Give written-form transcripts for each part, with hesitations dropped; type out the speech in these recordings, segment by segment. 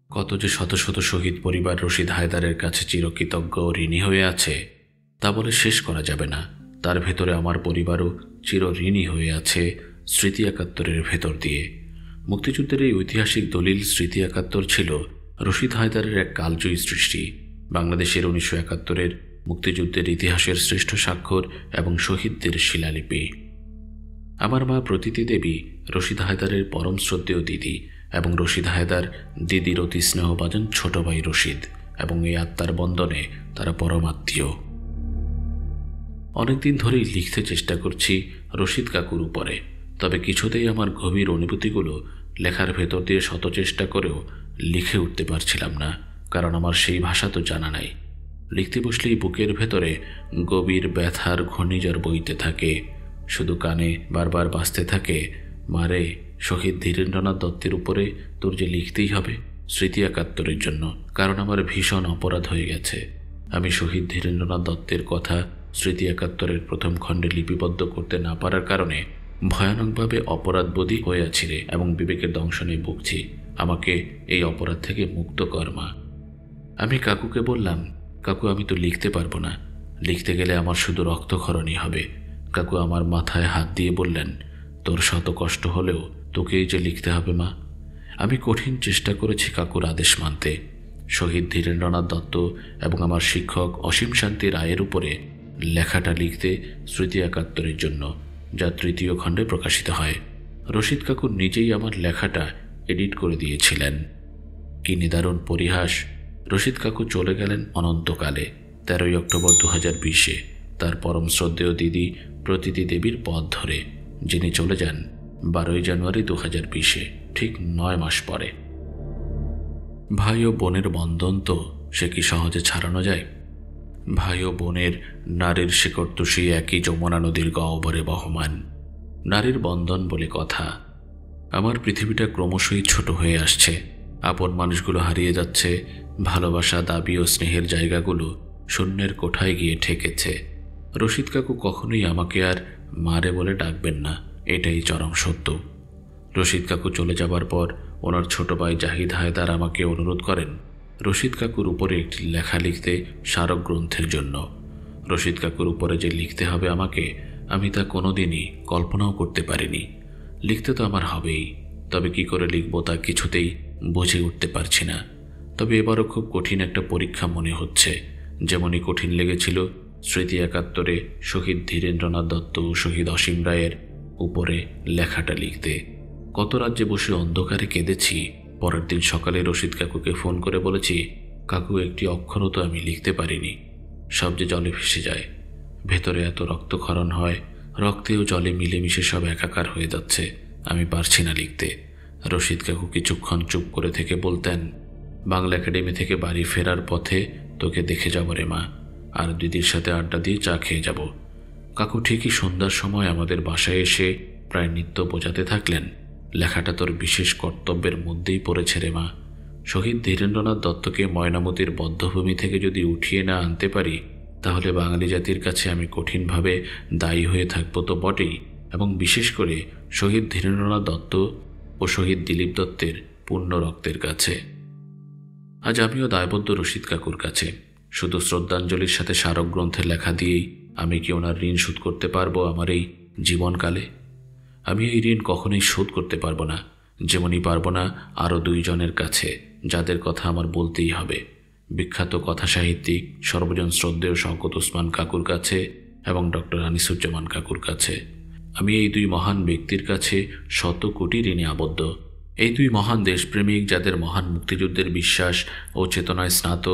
কত যে শত শত শহীদ পরিবার রশিদ হায়দারের কাছে চিরকৃতজ্ঞ ও ঋণী হয়ে আছে তা বলে শেষ করা যাবে না। তার ভেতরে আমার পরিবারও চির ঋণী হয়ে আছে স্মৃতি একাত্তরের ভেতর দিয়ে। মুক্তিযুদ্ধের এই ঐতিহাসিক দলিল স্মৃতি একাত্তর ছিল রশিদ হায়দারের এক কালজয়ী সৃষ্টি, বাংলাদেশের 1971-এর মুক্তিযুদ্ধের ইতিহাসের শ্রেষ্ঠ স্বাক্ষর এবং শহীদদের শিলালিপি। আমার মা প্রতীতি দেবী রশিদ হায়দারের পরম শ্রদ্ধেয় দিদি এবং রশিদ হায়দার দিদির অতি স্নেহভাজন ছোট ভাই রশিদ, এবং এই আত্মার বন্ধনে তারা পরমাত্মীয়। অনেকদিন ধরেই লিখতে চেষ্টা করছি রশিদ কাকুর উপরে, তবে কিছুতেই আমার গভীর অনুভূতিগুলো লেখার ভেতর দিয়ে শত চেষ্টা করেও লিখে উঠতে পারছিলাম না, কারণ আমার সেই ভাষা তো জানা নাই। লিখতে বসলেই বুকের ভেতরে গভীর ব্যথার ঘূর্ণিঝড় বইতে থাকে, শুধু কানে বারবার বাজতে থাকে, মারে শহীদ ধীরেন্দ্রনাথ দত্তের উপরে তোর যে লিখতেই হবে স্মৃতি একাত্তরের জন্য, কারণ আমার ভীষণ অপরাধ হয়ে গেছে। আমি শহীদ ধীরেন্দ্রনাথ দত্তের কথা স্মৃতি একাত্তরের প্রথম খণ্ডে লিপিবদ্ধ করতে না পারার কারণে ভয়ানকভাবে অপরাধবোধী হয়ে আছি রে, এবং বিবেকের দংশনে ভুগছি। আমাকে এই অপরাধ থেকে মুক্ত কর মা। আমি কাকুকে বললাম, কাকু আমি তো লিখতে পারবো না, লিখতে গেলে আমার শুধু রক্তক্ষরণই হবে। কাকু আমার মাথায় হাত দিয়ে বললেন, তোর শত কষ্ট হলেও তোকেই যে লিখতে হবে মা। আমি কঠিন চেষ্টা করেছি কাকুর আদেশ মানতে। শহীদ ধীরেন্দ্রনাথ দত্ত এবং আমার শিক্ষক অসীম শান্তি রায়ের উপরে লেখাটা লিখতে স্মৃতি একাত্তরের জন্য, যা তৃতীয় খণ্ডে প্রকাশিত হয়। রশিদ কাকুর নিজেই আমার লেখাটা এডিট করে দিয়েছিলেন। কি নিদারুণ পরিহাস! রশিদ কাকু চলে গেলেন অনন্তকালে 13ই অক্টোবর 2020-এ তার পরম শ্রদ্ধেয় দিদি প্রতীতি দেবীর পথ ধরে, যিনি চলে যান 12ই জানুয়ারি 2020-এ, ঠিক 9 মাস পরে। ভাই ও বোনের বন্ধন তো সে কি সহজে ছাড়ানো যায়? ভাই ও বোনের নারীর শিকড় তো সেই একই যমুনা নদীর গহ্বরে বহমান। নারীর বন্ধন বলে কথা। আমার পৃথিবীটা ক্রমশই ছোট হয়ে আসছে, আপন মানুষগুলো হারিয়ে যাচ্ছে, ভালোবাসা, দাবি ও স্নেহের জায়গাগুলো শূন্যের কোঠায় গিয়ে ঠেকেছে। রশিদ কাকু কখনোই আমাকে আর মারে বলে ডাকবেন না, এটাই চরম সত্য। রশিদ কাকু চলে যাবার পর ওনার ছোট ভাই জাহিদ হায়দার আমাকে অনুরোধ করেন রশিদ কাকুর উপরে একটি লেখা লিখতে স্মারক গ্রন্থের জন্য। রশিদ কাকুর উপরে যে লিখতে হবে আমাকে, আমি তা কোনোদিনই কল্পনাও করতে পারিনি। লিখতে তো আমার হবেই, তবে কি করে লিখব তা কিছুতেই বুঝে উঠতে পারছি না। তবে এবারও খুব কঠিন একটা পরীক্ষা মনে হচ্ছে, যেমনই কঠিন লেগেছিল স্মৃতি একাত্তরে শহীদ ধীরেন্দ্রনাথ দত্ত ও শহীদ অসীম রায়ের উপরে লেখাটা লিখতে। কত রাজ্যে বসে অন্ধকারে কেঁদেছি। পরের দিন সকালে রশিদ কাকুকে ফোন করে বলেছি, কাকু একটি অক্ষরও তো আমি লিখতে পারিনি, সব যে জলে ভেসে যায়। ভেতরে এত রক্তক্ষরণ হয়, রক্তে ও জলে মিলেমিশে সব একাকার হয়ে যাচ্ছে, আমি পারছি না লিখতে। রশিদ কাকু কিছুক্ষণ চুপ করে থেকে বলতেন, বাংলা একাডেমি থেকে বাড়ি ফেরার পথে তোকে দেখে যাব রে মা, আর দিদির সাথে আড্ডা দিয়ে চা খেয়ে যাব। কাকু ঠিকই সন্ধ্যার সময় আমাদের বাসায় এসে প্রায় নিত্য বোঝাতে থাকলেন, লেখাটা তোর বিশেষ কর্তব্যের মধ্যেই পড়েছে রে মা। শহীদ ধীরেন্দ্রনাথ দত্তকে ময়নামতির বধ্যভূমি থেকে যদি উঠিয়ে না আনতে পারি, তাহলে বাঙালি জাতির কাছে আমি কঠিনভাবে দায়ী হয়ে থাকব তো বটেই, এবং বিশেষ করে শহীদ ধীরেন্দ্রনাথ দত্ত ও শহীদ দিলীপ দত্তের পূর্ণ রক্তের কাছে। আজ আমিও দায়বদ্ধ রশিদ কাকুর কাছে। শুধু শ্রদ্ধাঞ্জলির সাথে স্মারক গ্রন্থের লেখা দিয়েই আমি কি ওনার ঋণ শোধ করতে পারবো আমার এই জীবনকালে? আমি এই ঋণ কখনোই শোধ করতে পারবো না, যেমনই পারবো না আরও 2 জনের কাছে যাদের কথা আমার বলতেই হবে। বিখ্যাত কথা সাহিত্যিক সর্বজন শ্রদ্ধেয় শওকত ওসমান কাকুর কাছে এবং ডক্টর আনিসুজ্জামান কাকুর কাছে। আমি এই 2 মহান ব্যক্তির কাছে শত কোটি ঋণে আবদ্ধ। এই 2 মহান দেশপ্রেমিক, যাদের মহান মুক্তিযুদ্ধের বিশ্বাস ও চেতনায় স্নাত,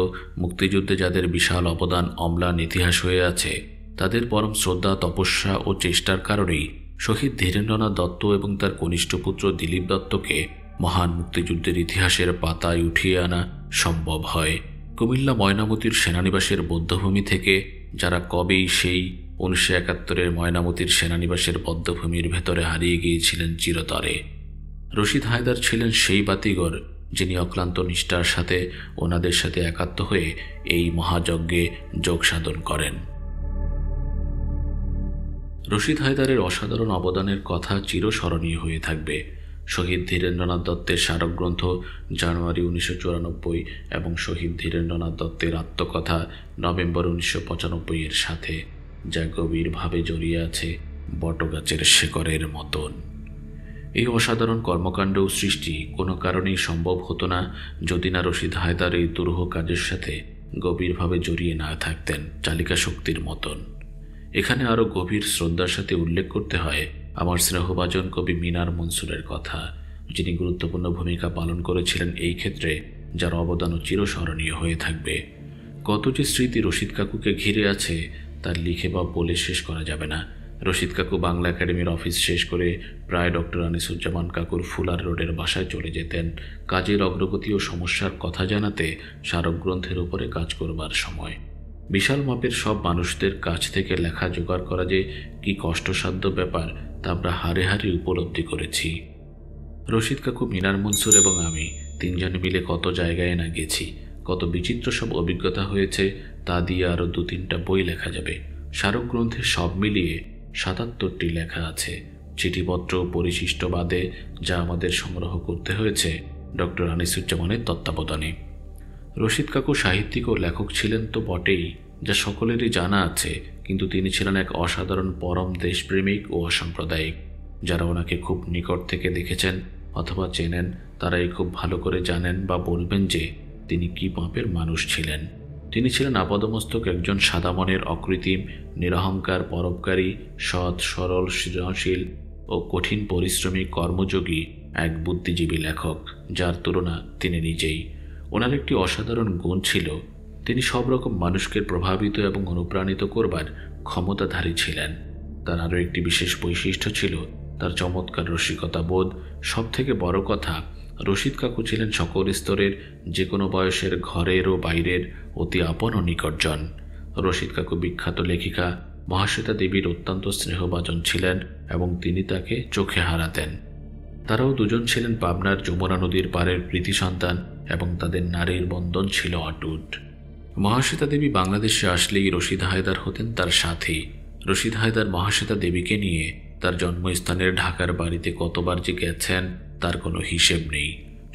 মুক্তিযুদ্ধে যাদের বিশাল অবদান অম্লান ইতিহাস হয়ে আছে, তাদের পরম শ্রদ্ধা, তপস্যা ও চেষ্টার কারণেই শহীদ ধীরেন্দ্রনাথ দত্ত এবং তার কনিষ্ঠ পুত্র দিলীপ দত্তকে মহান মুক্তিযুদ্ধের ইতিহাসের পাতায় উঠিয়ে আনা সম্ভব হয়। কুমিল্লা ময়নামতির সেনানিবাসের বধ্যভূমি থেকে যারা কবেই সেই 1971-এর ময়নামতির সেনানিবাসের বদ্ধভূমির ভেতরে হারিয়ে গিয়েছিলেন চিরতরে। রশিদ হায়দার ছিলেন সেই বাতিঘর, যিনি অক্লান্ত নিষ্ঠার সাথে ওনাদের সাথে একাত্ম হয়ে এই মহাযজ্ঞে যোগ সাধন করেন। রশিদ হায়দারের অসাধারণ অবদানের কথা চিরস্মরণীয় হয়ে থাকবে। শহীদ ধীরেন্দ্রনাথ দত্তের স্মারকগ্রন্থ জানুয়ারি 1994 এবং শহীদ ধীরেন্দ্রনাথ দত্তের আত্মকথা নভেম্বর 1995 এর সাথে, যা গভীরভাবে জড়িয়ে আছে বটগাছের শেকড়ের মতন। এই অসাধারণ কর্মকাণ্ড ও সৃষ্টি কোনো কারণেই সম্ভব হতো না যদি না রশিদ হায়দার এই দুরূহ কাজের সাথে গভীরভাবে জড়িয়ে না থাকতেন চালিকা শক্তির মতন। এখানে আরও গভীর শ্রদ্ধার সাথে উল্লেখ করতে হয় আমার স্নেহভাজন কবি মিনার মনসুরের কথা, যিনি গুরুত্বপূর্ণ ভূমিকা পালন করেছিলেন এই ক্ষেত্রে, যার অবদানও চিরস্মরণীয় হয়ে থাকবে। কত যে স্মৃতি রশিদ কাকুকে ঘিরে আছে তার লিখে বা বলে শেষ করা যাবে না। রশিদ কাকু বাংলা একাডেমির অফিস শেষ করে প্রায় ডক্টর আনিসুজ্জামান কাকুর ফুলার রোডের বাসায় চলে যেতেন কাজের অগ্রগতি ও সমস্যার কথা জানাতে, স্মারকগ্রন্থের উপরে কাজ করবার সময়। বিশাল মাপের সব মানুষদের কাছ থেকে লেখা জোগাড় করা যে কি কষ্টসাধ্য ব্যাপার তা আমরা হাড়ে হাড়ে উপলব্ধি করেছি। রশিদ কাকু, মিনার মনসুর এবং আমি তিনজনে মিলে কত জায়গায় না গেছি, কত বিচিত্র সব অভিজ্ঞতা হয়েছে, তা দিয়ে আরও 2-3টা বই লেখা যাবে। স্মারকগ্রন্থে সব মিলিয়ে 77টি লেখা আছে, চিঠিপত্র পরিশিষ্ট বাদে, যা আমাদের সংগ্রহ করতে হয়েছে ডক্টর আনিসুজ্জামানের তত্ত্বাবধানে। রশিদ কাকু সাহিত্যিক ও লেখক ছিলেন তো বটেই, যা সকলেরই জানা আছে, কিন্তু তিনি ছিলেন এক অসাধারণ পরম দেশপ্রেমিক ও অসাম্প্রদায়িক। যারা ওনাকে খুব নিকট থেকে দেখেছেন অথবা চেনেন তারাই খুব ভালো করে জানেন বা বলবেন যে তিনি কী মাপের মানুষ ছিলেন। তিনি ছিলেন আপাদমস্তক একজন সাদা মনের, অকৃত্রিম, নিরহংকার, পরোপকারী, সৎ, সরল, সৃজনশীল ও কঠিন পরিশ্রমী, কর্মযোগী এক বুদ্ধিজীবী লেখক, যার তুলনা তিনি নিজেই। ওনার একটি অসাধারণ গুণ ছিল, তিনি সব রকম মানুষকে প্রভাবিত এবং অনুপ্রাণিত করবার ক্ষমতাধারী ছিলেন। তার আরও একটি বিশেষ বৈশিষ্ট্য ছিল তার চমৎকার রসিকতা বোধ। সব থেকে বড় কথা, রশিদ কাকু ছিলেন সকল স্তরের, যে কোনো বয়সের, ঘরের ও বাইরের অতি আপন ও নিকটজন। রশিদ কাকু বিখ্যাত লেখিকা মহাশ্বেতা দেবীর অত্যন্ত স্নেহভাজন ছিলেন এবং তিনি তাকে চোখে হারাতেন। তারাও দুজন ছিলেন পাবনার যমুনা নদীর পাড়ের প্রীতি সন্তান এবং তাদের নারীর বন্ধন ছিল অটুট। মহাশ্বেতা দেবী বাংলাদেশে আসলেই রশিদ হায়দার হতেন তার সাথী। রশিদ হায়দার মহাশ্বেতা দেবীকে নিয়ে তার জন্মস্থানের ঢাকার বাড়িতে কতবার যে গেছেন তার কোনো হিসেব নেই।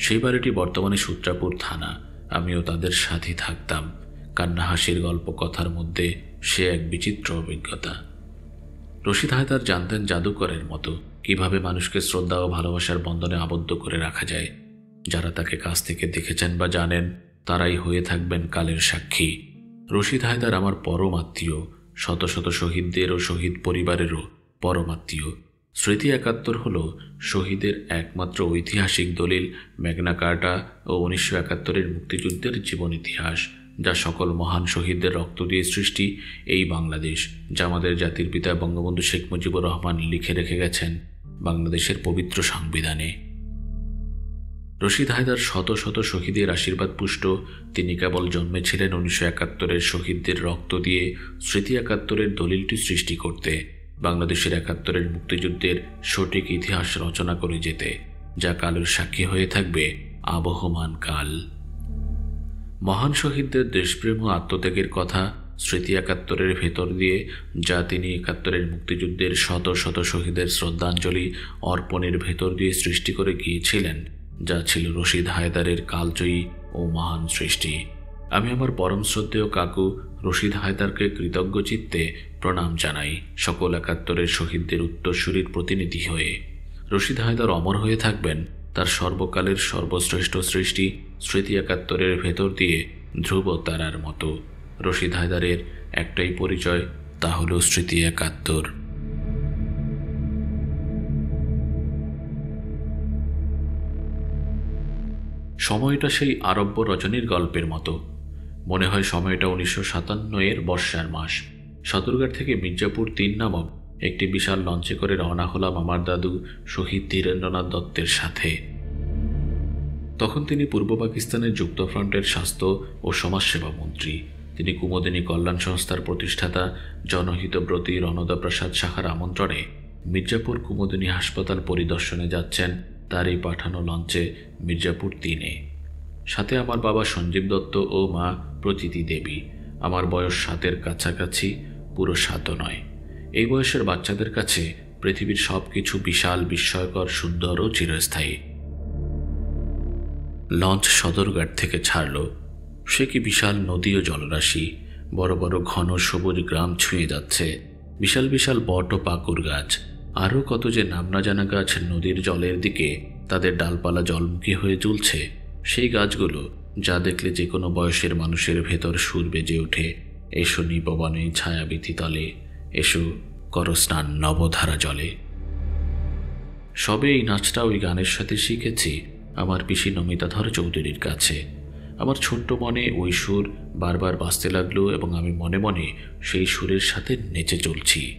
সেই বাড়িটি বর্তমানে সূত্রাপুর থানা। আমিও তাদের সাথে থাকতাম। কান্না হাসির গল্প কথার মধ্যে সে এক বিচিত্র অভিজ্ঞতা। রশিদ হায়দার জানতেন জাদুকরের মতো কিভাবে মানুষকে শ্রদ্ধা ও ভালোবাসার বন্ধনে আবদ্ধ করে রাখা যায়। যারা তাকে কাছ থেকে দেখেছেন বা জানেন তারাই হয়ে থাকবেন কালের সাক্ষী। রশিদ হায়দার আমার পরম আত্মীয়, শত শত শহীদদের ও শহীদ পরিবারেরও পরমাত্মীয়। স্মৃতি ৭১ হল শহীদের একমাত্র ঐতিহাসিক দলিল, ম্যাগনা কার্টা ও 1971-এর মুক্তিযুদ্ধের জীবন ইতিহাস, যা সকল মহান শহীদদের রক্ত দিয়ে সৃষ্টি এই বাংলাদেশ, যা আমাদের জাতির পিতা বঙ্গবন্ধু শেখ মুজিবুর রহমান লিখে রেখে গেছেন বাংলাদেশের পবিত্র সংবিধানে। রশিদ হায়দার শত শত শহীদের আশীর্বাদ পুষ্ট। তিনি কেবল জন্মেছিলেন 1971-এর শহীদদের রক্ত দিয়ে স্মৃতি ৭১-এর দলিলটি সৃষ্টি করতে, বাংলাদেশের ৭১-এর মুক্তিযুদ্ধের সঠিক ইতিহাস রচনা করে যেতে, যা কালের সাক্ষী হয়ে থাকবে আবহমান কাল। মহান শহীদদের দেশপ্রেম ও আত্মত্যাগের কথা স্মৃতি ৭১-এর ভেতর দিয়ে, যা তিনি ৭১-এর মুক্তিযুদ্ধের শত শত শহীদের শ্রদ্ধাঞ্জলি অর্পণের ভেতর দিয়ে সৃষ্টি করে গিয়েছিলেন, যা ছিল রশিদ হায়দারের কালজয়ী ও মহান সৃষ্টি। আমি আমার পরম শ্রদ্ধেয় কাকু রশিদ হায়দারকে কৃতজ্ঞ চিত্তে প্রণাম জানাই, সকল ৭১-এর শহীদদের উত্তরসূরির প্রতিনিধি হয়ে। রশিদ হায়দার অমর হয়ে থাকবেন তার সর্বকালের সর্বশ্রেষ্ঠ সৃষ্টি স্মৃতি ৭১-এর ভেতর দিয়ে ধ্রুব তারার মতো। রশিদ হায়দারের একটাই পরিচয়, তা হল স্মৃতি ৭১। সময়টা সেই আরব্য রজনীর গল্পের মতো। মনে হয় সময়টা 1957-এর বর্ষার মাস। সদরঘাট থেকে মির্জাপুর ৩ নামক একটি বিশাল লঞ্চে করে রওনা হলাম আমার দাদু শহীদ ধীরেন্দ্রনাথ দত্তের সাথে। তখন তিনি পূর্ব পাকিস্তানের যুক্তফ্রন্টের স্বাস্থ্য ও সমাজসেবা মন্ত্রী। তিনি কুমুদিনী কল্যাণ সংস্থার প্রতিষ্ঠাতা জনহিতব্রতী রণদা প্রসাদ শাখার আমন্ত্রণে মির্জাপুর কুমুদিনী হাসপাতাল পরিদর্শনে যাচ্ছেন তারই পাঠানো লঞ্চে মির্জাপুর ৩-এ। সাথে আমার বাবা সঞ্জীব দত্ত ও মা প্রতীতি দেবী। আমার বয়স 7-এর কাছাকাছি, পুরো 7ও নয়। এই বয়সের বাচ্চাদের কাছে পৃথিবীর সব কিছু বিশাল, বিস্ময়কর, সুন্দর ও চিরস্থায়ী। লঞ্চ সদরঘাট থেকে ছাড়ল। সে কি বিশাল নদী ও জলরাশি! বড় বড় ঘন সবুজ গ্রাম ছুঁয়ে যাচ্ছে, বিশাল বিশাল বট ও পাকুর গাছ, আরও কত যে নাম না জানা গাছ নদীর জলের দিকে তাদের ডালপালা জলমুখী হয়ে ঝুলছে। সেই গাছগুলো যা দেখলে যে কোনো বয়সের মানুষের ভেতর সুর বেজে ওঠে, এসো নিপবনে ছায়াবিথি তলে, এসো করো স্নান নবধারা জলে। সবে এই নাচটা ওই গানের সাথে শিখেছি আমার পিসি নমিতাধর চৌধুরীর কাছে। আমার ছোট্ট মনে ওই সুর বারবার বাজতে লাগলো এবং আমি মনে মনে সেই সুরের সাথে নেচে চলছি।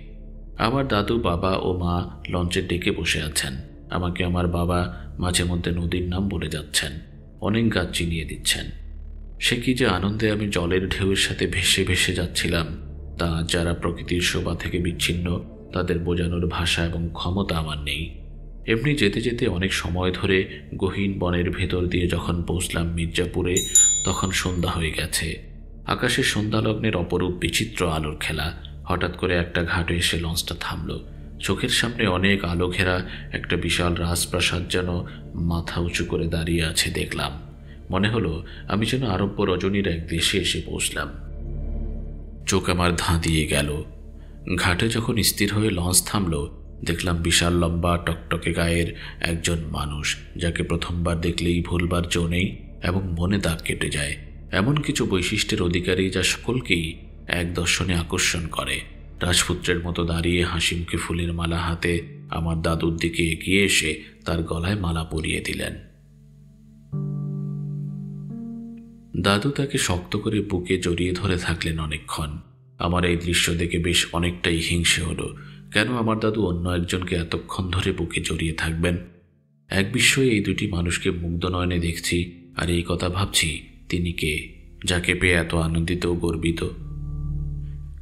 আমার দাদু, বাবা ও মা লঞ্চে ডেকে বসে আছেন। আমাকে আমার বাবা মাঝে মধ্যে নদীর নাম বলে যাচ্ছেন, অনেক গাছ চিনিয়ে দিচ্ছেন। সে কি যে আনন্দে আমি জলের ঢেউয়ের সাথে ভেসে ভেসে যাচ্ছিলাম, তা যারা প্রকৃতির শোভা থেকে বিচ্ছিন্ন তাদের বোঝানোর ভাষা এবং ক্ষমতা আমার নেই। এমনি যেতে যেতে অনেক সময় ধরে গহীন বনের ভেতর দিয়ে যখন পৌঁছলাম মির্জাপুরে, তখন সন্ধ্যা হয়ে গেছে। আকাশে সন্ধ্যালগ্নের অপরূপ বিচিত্র আলোর খেলা। হঠাৎ করে একটা ঘাটে এসে লঞ্চটা থামল। চোখের সামনে অনেক আলো ঘেরা একটা বিশাল রাজপ্রাসাদ যেন মাথা উঁচু করে দাঁড়িয়ে আছে দেখলাম। মনে হলো আমি যেন আরব্য রজনীর এক দেশে এসে পৌঁছলাম। চোখ আমার ধাঁধিয়ে গেল। ঘাটে যখন স্থির হয়ে লঞ্চ থামল, দেখলাম বিশাল লম্বা টকটকে গায়ের একজন মানুষ, যাকে প্রথমবার দেখলেই ভুলবার জো নেই এবং মনে দাগ কেটে যায়। এমন কিছু বৈশিষ্ট্যের অধিকারী যা সকলকেই এক দর্শনে আকর্ষণ করে। রাজপুত্রের মতো দাঁড়িয়ে হাসিমুখে ফুলের মালা হাতে আমার দাদুর দিকে এগিয়ে এসে তার গলায় মালা পরিয়ে দিলেন। দাদু তাকে শক্ত করে বুকে জড়িয়ে ধরে থাকলেন অনেকক্ষণ। আমার এই দৃশ্য দেখে বেশ অনেকটাই হিংসে হলো। কেন আমার দাদু অন্য একজনকে এতক্ষণ ধরে বুকে জড়িয়ে থাকবেন? এক বিস্ময়ে এই দুটি মানুষকে মুগ্ধ নয়নে দেখছি, আর এই কথা ভাবছি তিনি কে, যাকে পেয়ে এত আনন্দিত ও গর্বিত।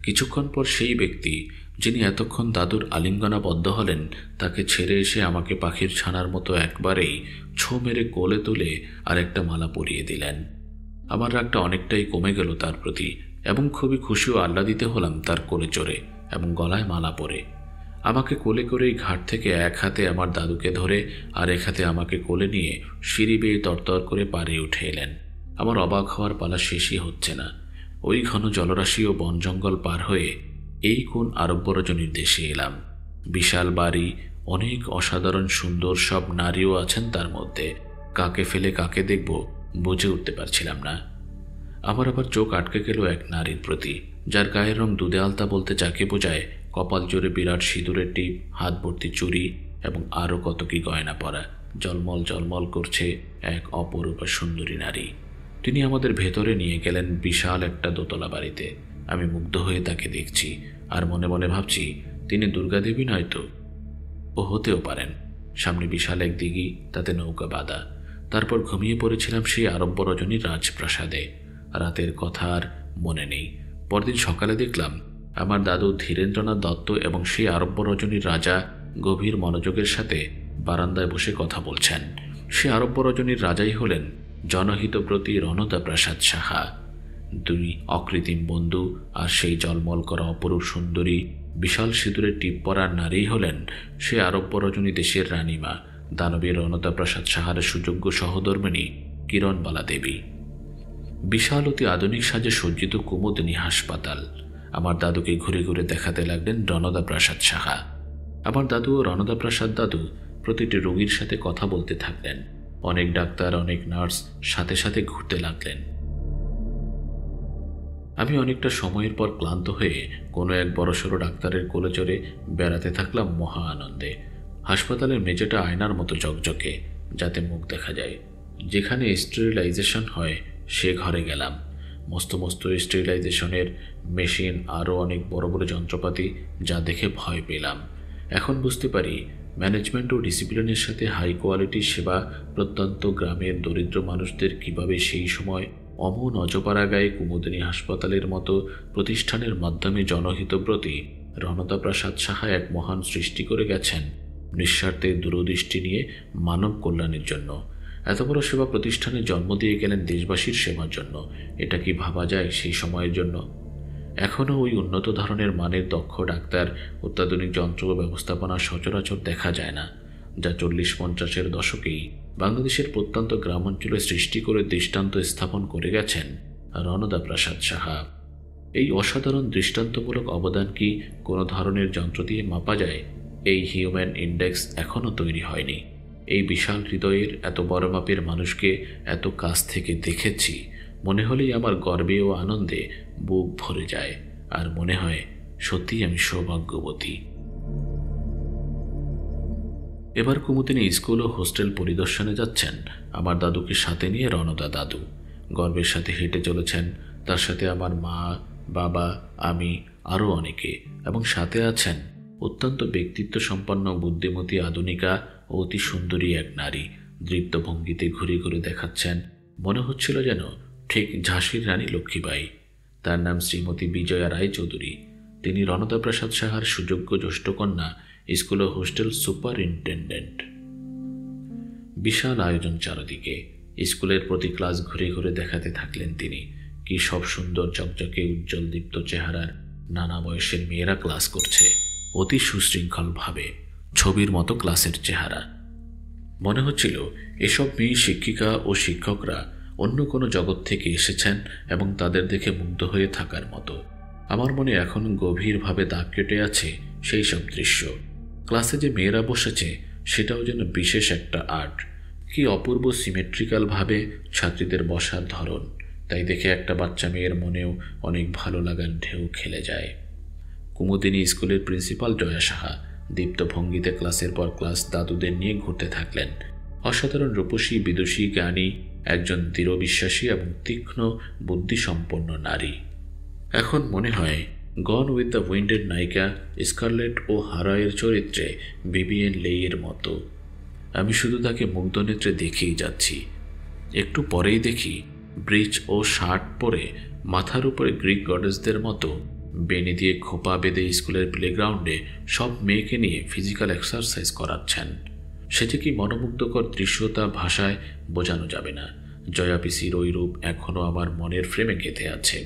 কিছুক্ষণ পর সেই ব্যক্তি যিনি এতক্ষণ দাদুর আলিঙ্গনাবদ্ধ হলেন, তাকে ছেড়ে এসে আমাকে পাখির ছানার মতো একবারেই ছো মেরে কোলে তুলে আর একটা মালা পরিয়ে দিলেন। আমার রাগটা অনেকটাই কমে গেল তার প্রতি, এবং খুবই খুশি ও আহ্লাদিত হলাম তার কোলে চড়ে এবং গলায় মালা পরে। আমাকে কোলে করেই ঘাট থেকে এক হাতে আমার দাদুকে ধরে আর এক হাতে আমাকে কোলে নিয়ে সিঁড়ি বেয়ে তরতর করে পাড়ে উঠে এলেন। আমার অবাক হওয়ার পালা শেষই হচ্ছে না। ওই ঘন জলরাশি ও বন জঙ্গল পার হয়ে এই কোন আরব্য রজনীর দেশে এলাম। বিশাল বাড়ি, অনেক অসাধারণ সুন্দর সব নারীও আছেন তার মধ্যে। কাকে ফেলে কাকে দেখব বুঝে উঠতে পারছিলাম না। আমার আবার চোখ আটকে গেল এক নারীর প্রতি, যার গায়ের রং দুধে আলতা বলতে যাকে বোঝায়, কপাল জোরে বিরাট সিঁদুরের টিপ, হাত ভর্তি চুড়ি এবং আরও কত কি গয়না পরা। জলমল জলমল করছে এক অপরূপা সুন্দরী নারী। তিনি আমাদের ভেতরে নিয়ে গেলেন বিশাল একটা দোতলা বাড়িতে। আমি মুগ্ধ হয়ে তাকে দেখছি আর মনে মনে ভাবছি, তিনি দুর্গাদেবী নয়তো? ও হতেও পারেন। সামনে বিশাল এক দিঘি, তাতে নৌকা বাঁধা। তারপর ঘুমিয়ে পড়েছিলাম সেই আরব্য রজনীর রাজপ্রাসাদে। রাতের কথা আর মনে নেই। পরদিন সকালে দেখলাম আমার দাদু ধীরেন্দ্রনাথ দত্ত এবং সেই আরব্য রজনীর রাজা গভীর মনোযোগের সাথে বারান্দায় বসে কথা বলছেন। সে আরব্য রজনীর রাজাই হলেন জনহিতব্রতী রণদা প্রাসাদ সাহা। দুই অকৃত্রিম বন্ধু আর সেই জলমল করা অপরূপ সুন্দরী বিশাল সিঁদুরের টিপ পরার নারী হলেন সে আরব্য রজনী দেশের রানীমা, দানবীর রণদা প্রাসাদ সাহার সুযোগ্য সহধর্মিণী কিরণবালা দেবী। বিশাল অতি আধুনিক সাজে সজ্জিত কুমুদিনী হাসপাতাল। আমার দাদুকে ঘুরে ঘুরে দেখাতে লাগলেন রণদা প্রাসাদ সাহা। আমার দাদু ও রণদা প্রাসাদ দাদু প্রতিটি রোগীর সাথে কথা বলতে থাকলেন। অনেক ডাক্তার, অনেক নার্স সাথে সাথে ঘুরতে লাগলেন। আমি অনেকটা সময়ের পর ক্লান্ত হয়ে কোনো এক বড়সড় ডাক্তারের কোলে চড়ে বেড়াতে থাকলাম মহা আনন্দে। হাসপাতালের মেঝেটা আয়নার মতো ঝকঝকে, যাতে মুখ দেখা যায়। যেখানে স্টেরিলাইজেশন হয় সে ঘরে গেলাম। মস্ত মস্ত স্টেরিলাইজেশনের মেশিন, আরও অনেক বড় বড় যন্ত্রপাতি, যা দেখে ভয় পেলাম। এখন বুঝতে পারি ম্যানেজমেন্ট ও ডিসিপ্লিনের সাথে হাই কোয়ালিটির সেবা প্রত্যন্ত গ্রামের দরিদ্র মানুষদের কিভাবে সেই সময় অমন অজপাড়া গায়ে কুমুদিনী হাসপাতালের মতো প্রতিষ্ঠানের মাধ্যমে জনহিতব্রতী রণদা প্রাসাদ সাহা এক মহান সৃষ্টি করে গেছেন নিঃস্বার্থের দূরদৃষ্টি নিয়ে মানব কল্যাণের জন্য। এত বড় সেবা প্রতিষ্ঠানে জন্ম দিয়ে গেলেন দেশবাসীর সেবার জন্য। এটা কি ভাবা যায় সেই সময়ের জন্য? এখনও ওই উন্নত ধরনের মানের দক্ষ ডাক্তার, অত্যাধুনিক যন্ত্র ব্যবস্থাপনা সচরাচর দেখা যায় না, যা 40-50-এর দশকেই বাংলাদেশের প্রত্যন্ত গ্রামাঞ্চলে সৃষ্টি করে দৃষ্টান্ত স্থাপন করে গেছেন রণদা প্রসাদ সাহা। এই অসাধারণ দৃষ্টান্তমূলক অবদান কি কোনো ধরনের যন্ত্র দিয়ে মাপা যায়? এই হিউম্যান ইন্ডেক্স এখনও তৈরি হয়নি। এই বিশাল হৃদয়ের এত বড় মাপের মানুষকে এত কাছ থেকে দেখেছি, মনে হলেই আমার গর্বে ও আনন্দে বুক ভরে যায়, আর মনে হয় সত্যিই আমি সৌভাগ্যবতী। এবার কুমুদিনী স্কুল ও হোস্টেল পরিদর্শনে যাচ্ছেন আমার দাদুকে সাথে নিয়ে রণদা দাদু গর্বের সাথে হেঁটে চলেছেন। তার সাথে আমার মা, বাবা, আমি, আরও অনেকে, এবং সাথে আছেন অত্যন্ত ব্যক্তিত্ব সম্পন্ন, বুদ্ধিমতী, আধুনিকা ও অতি সুন্দরী এক নারী। দৃপ্ত ভঙ্গিতে ঘুরে ঘুরে দেখাচ্ছেন, মনে হচ্ছিল যেন ঠিক ঝাঁসির রানী লক্ষ্মীবাঈ। তার নাম শ্রীমতী বিজয়া রায়চৌধুরী। তিনি রণদা প্রসাদ সাহার সুযোগ্য জ্যেষ্ঠ কন্যা, স্কুল ও হোস্টেল সুপারিনটেন্ডেন্ট। বিশাল আয়োজন চারদিকে। স্কুলের প্রতি ক্লাস ঘুরে ঘুরে দেখাতে থাকলেন তিনি। কি সব সুন্দর চকচকে উজ্জ্বল দীপ্ত চেহারার নানা বয়সের মেয়েরা ক্লাস করছে, অতি সুশৃঙ্খলভাবে, ছবির মতো ক্লাসের চেহারা। মনে হচ্ছিল এসব মেয়ে শিক্ষিকা ও শিক্ষকরা অন্য কোনো জগৎ থেকে এসেছেন এবং তাদের দেখে মুগ্ধ হয়ে থাকার মতো। আমার মনে এখন গভীরভাবে দাগ কেটে আছে সেই সব দৃশ্য। ক্লাসে যে মেয়েরা বসেছে সেটাও যেন বিশেষ একটা আর্ট। কি অপূর্ব সিমেট্রিক্যালভাবে ছাত্রীদের বসার ধরন, তাই দেখে একটা বাচ্চা মেয়ের মনেও অনেক ভালো লাগার ঢেউ খেলে যায়। কুমুদিনী স্কুলের প্রিন্সিপাল জয়া সাহা দীপ্ত ভঙ্গিতে ক্লাসের পর ক্লাস দাদুদের নিয়ে ঘুরতে থাকলেন। অসাধারণ রূপসী, বিদুষী, জ্ঞানী, একজন দৃঢ়বিশ্বাসী এবং তীক্ষ্ণ বুদ্ধিসম্পন্ন নারী। এখন মনে হয় গন উইথ দ্য উইন্ডের নায়িকা স্কারলেট ও হারায়ের চরিত্রে ভিভিয়েন লেইয়ের মতো। আমি শুধু তাকে মুগ্ধ নেত্রে দেখেই যাচ্ছি। একটু পরেই দেখি ব্রিজ ও শার্ট পরে মাথার উপরে গ্রিক গডেসদের মতো বেনি দিয়ে খোপা বেঁধে স্কুলের প্লেগ্রাউন্ডে সব মেয়েকে নিয়ে ফিজিক্যাল এক্সারসাইজ করাচ্ছেন। সে যে কি মনোমুগ্ধকর দৃশ্যতা ভাষায় বোঝানো যাবে না। জয়া পিসির ওই রূপ এখনও আমার মনের ফ্রেমে গেঁথে আছে।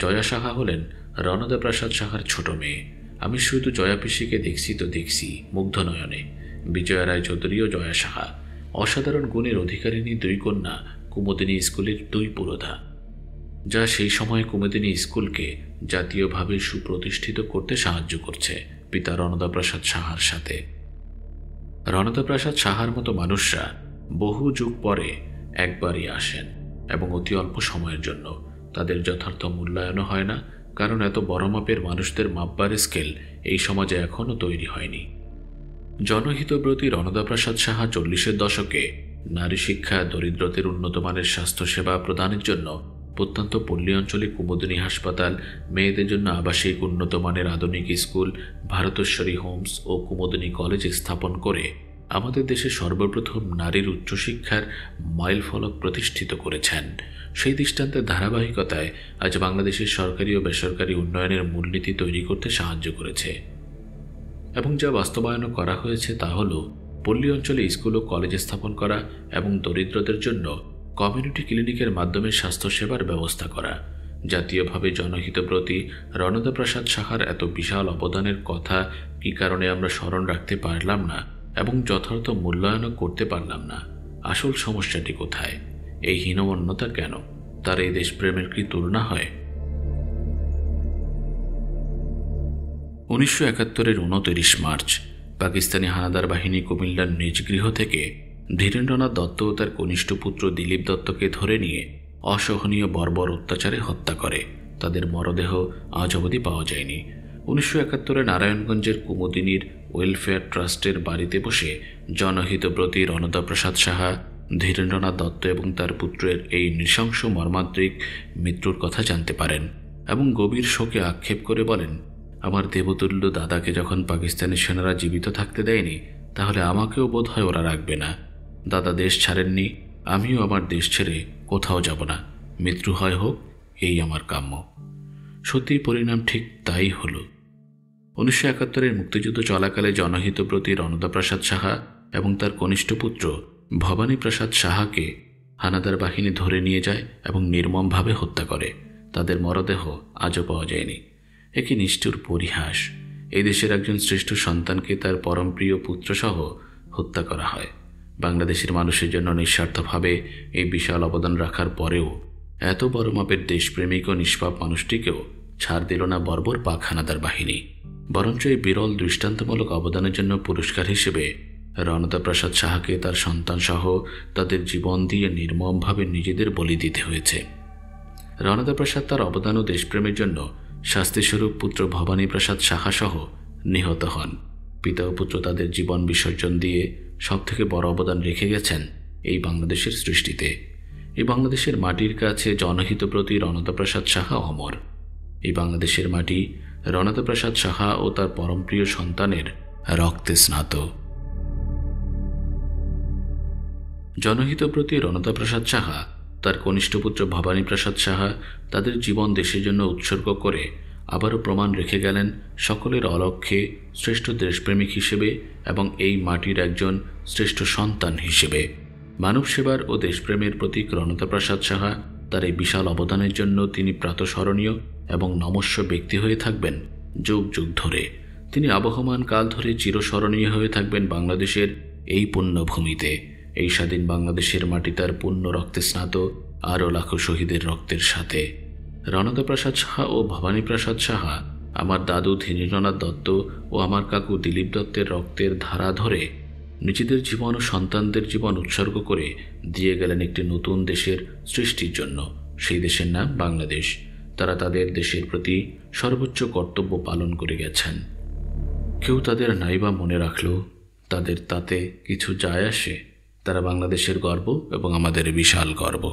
জয়া সাহা হলেন রণদা প্রসাদ সাহার ছোট মেয়ে। আমি শুধু জয়া পিসিকে দেখছি তো দেখছি মুগ্ধ নয়নে। বিজয়া রায়চৌধুরী ও জয়া সাহা অসাধারণ গুণের অধিকারিণী দুই কন্যা কুমুদিনী স্কুলের দুই পুরোধা, যা সেই সময় কুমুদিনী স্কুলকে জাতীয়ভাবে সুপ্রতিষ্ঠিত করতে সাহায্য করছে পিতা রণদা প্রসাদ সাহার সাথে। রণদা প্রসাদ সাহার মতো মানুষরা বহু যুগ পরে একবারই আসেন এবং অতি অল্প সময়ের জন্য। তাদের যথার্থ মূল্যায়নও হয় না, কারণ এত বড় মাপের মানুষদের মাপবার স্কেল এই সমাজে এখনও তৈরি হয়নি। জনহিতব্রতী রণদা প্রসাদ সাহা 40-এর দশকে নারী শিক্ষা, দরিদ্রদের উন্নতমানের স্বাস্থ্যসেবা প্রদানের জন্য প্রত্যন্ত পল্লী অঞ্চলে কুমুদিনী হাসপাতাল, মেয়েদের জন্য আবাসিক উন্নতমানের আধুনিক স্কুল, ভারতেশ্বরী হোমস ও কুমুদিনী কলেজ স্থাপন করে আমাদের দেশে সর্বপ্রথম নারীর উচ্চশিক্ষার মাইলফলক প্রতিষ্ঠিত করেছেন। সেই দৃষ্টান্তের ধারাবাহিকতায় আজ বাংলাদেশের সরকারি ও বেসরকারি উন্নয়নের মূলনীতি তৈরি করতে সাহায্য করেছে, এবং যা বাস্তবায়ন করা হয়েছে তা হল পল্লী অঞ্চলে স্কুল ও কলেজ স্থাপন করা এবং দরিদ্রদের জন্য কমিউনিটি ক্লিনিকের মাধ্যমে স্বাস্থ্যসেবার ব্যবস্থা করা। জাতীয়ভাবে জনহিতব্রতী রণদা প্রসাদ সাহার এত বিশাল অবদানের কথা কী কারণে আমরা স্মরণ রাখতে পারলাম না এবং যথার্থ মূল্যায়নও করতে পারলাম না? আসল সমস্যাটি কোথায়? এই হীনমন্যতা কেন? তার এই দেশপ্রেমের কি তুলনা হয়? 1971-এর 29 মার্চ পাকিস্তানি হানাদার বাহিনী কুমিল্লার নিজ গৃহ থেকে ধীরেন্দ্রনাথ দত্ত ও তার কনিষ্ঠ পুত্র দিলীপ দত্তকে ধরে নিয়ে অসহনীয় বর্বর অত্যাচারে হত্যা করে। তাদের মরদেহ আজ অবধি পাওয়া যায়নি। 1971-এ নারায়ণগঞ্জের কুমুদিনীর ওয়েলফেয়ার ট্রাস্টের বাড়িতে বসে জনহিতব্রতী রণদা প্রসাদ সাহা, ধীরেন্দ্রনাথ দত্ত এবং তার পুত্রের এই নৃশংস মর্মান্তিক মৃত্যুর কথা জানতে পারেন এবং গভীর শোকে আক্ষেপ করে বলেন, আমার দেবতুল্য দাদাকে যখন পাকিস্তানি সেনারা জীবিত থাকতে দেয়নি, তাহলে আমাকেও বোধ হয় ওরা রাখবে না। দাদা দেশ ছাড়েননি, আমিও আমার দেশ ছেড়ে কোথাও যাব না। মৃত্যু হয় হোক, এই আমার কাম্য। সত্যিই পরিণাম ঠিক তাই হলো। 1971-এর মুক্তিযুদ্ধ চলাকালে জনহিতব্রতী রণদা প্রসাদ সাহা এবং তার কনিষ্ঠ পুত্র ভবানী প্রসাদ সাহাকে হানাদার বাহিনী ধরে নিয়ে যায় এবং নির্মমভাবে হত্যা করে। তাদের মরদেহ আজও পাওয়া যায়নি। একই নিষ্ঠুর পরিহাস। এই দেশের একজন শ্রেষ্ঠ সন্তানকে তার পরমপ্রিয় পুত্রসহ হত্যা করা হয়। বাংলাদেশের মানুষের জন্য নিঃস্বার্থভাবে এই বিশাল অবদান রাখার পরেও এত বড় মাপের দেশপ্রেমিক ও নিষ্পাপ মানুষটিকেও ছাড় দিল না বর্বর পাক হানাদার বাহিনী। বরঞ্চ এই বিরল দৃষ্টান্তমূলক অবদানের জন্য পুরস্কার হিসেবে রণদা প্রসাদ সাহাকে তার সন্তানসহ তাদের জীবন দিয়ে নির্মমভাবে নিজেদের বলি দিতে হয়েছে। রণদা প্রসাদ তার অবদান ও দেশপ্রেমের জন্য শাস্তিস্বরূপ পুত্র ভবানী প্রসাদ সাহাসহ নিহত হন। পিতা ও পুত্র তাদের জীবন বিসর্জন দিয়ে সবথেকে বড় অবদান রেখে গেছেন এই বাংলাদেশের সৃষ্টিতে। এই বাংলাদেশের মাটির কাছে জনহিতপ্রতি রণদা প্রসাদ সাহা অমর। এই বাংলাদেশের মাটি রণদা প্রসাদ সাহা ও তার পরমপ্রিয় সন্তানের রক্তে স্নাত। জনহিতপ্রতি রণদা প্রসাদ সাহা, তার কনিষ্ঠ পুত্র ভবানী প্রসাদ সাহা তাদের জীবন দেশের জন্য উৎসর্গ করে আবারও প্রমাণ রেখে গেলেন সকলের অলক্ষ্যে শ্রেষ্ঠ দেশপ্রেমিক হিসেবে এবং এই মাটির একজন শ্রেষ্ঠ সন্তান হিসেবে। মানব সেবার ও দেশপ্রেমের প্রতীক রণদা প্রসাদ সাহা তার এই বিশাল অবদানের জন্য তিনি প্রাতঃস্মরণীয় এবং নমস্য ব্যক্তি হয়ে থাকবেন যুগ যুগ ধরে। তিনি আবহমান কাল ধরে চিরস্মরণীয় হয়ে থাকবেন বাংলাদেশের এই পুণ্যভূমিতে। এই স্বাধীন বাংলাদেশের মাটি তার পুণ্য রক্তে স্নাত আরও লাখো শহীদের রক্তের সাথে। রণদা প্রসাদ সাহা ও ভবানী প্রসাদ সাহা আমার দাদু ধীরেন্দ্রনাথ দত্ত ও আমার কাকু দিলীপ দত্তের রক্তের ধারা ধরে নিজেদের জীবন ও সন্তানদের জীবন উৎসর্গ করে দিয়ে গেলেন একটি নতুন দেশের সৃষ্টির জন্য। সেই দেশের নাম বাংলাদেশ। তারা তাদের দেশের প্রতি সর্বোচ্চ কর্তব্য পালন করে গেছেন। কেউ তাদের নাইবা মনে রাখল, তাদের তাতে কিছু যায় আসে। তারা বাংলাদেশের গর্ব এবং আমাদের বিশাল গর্ব।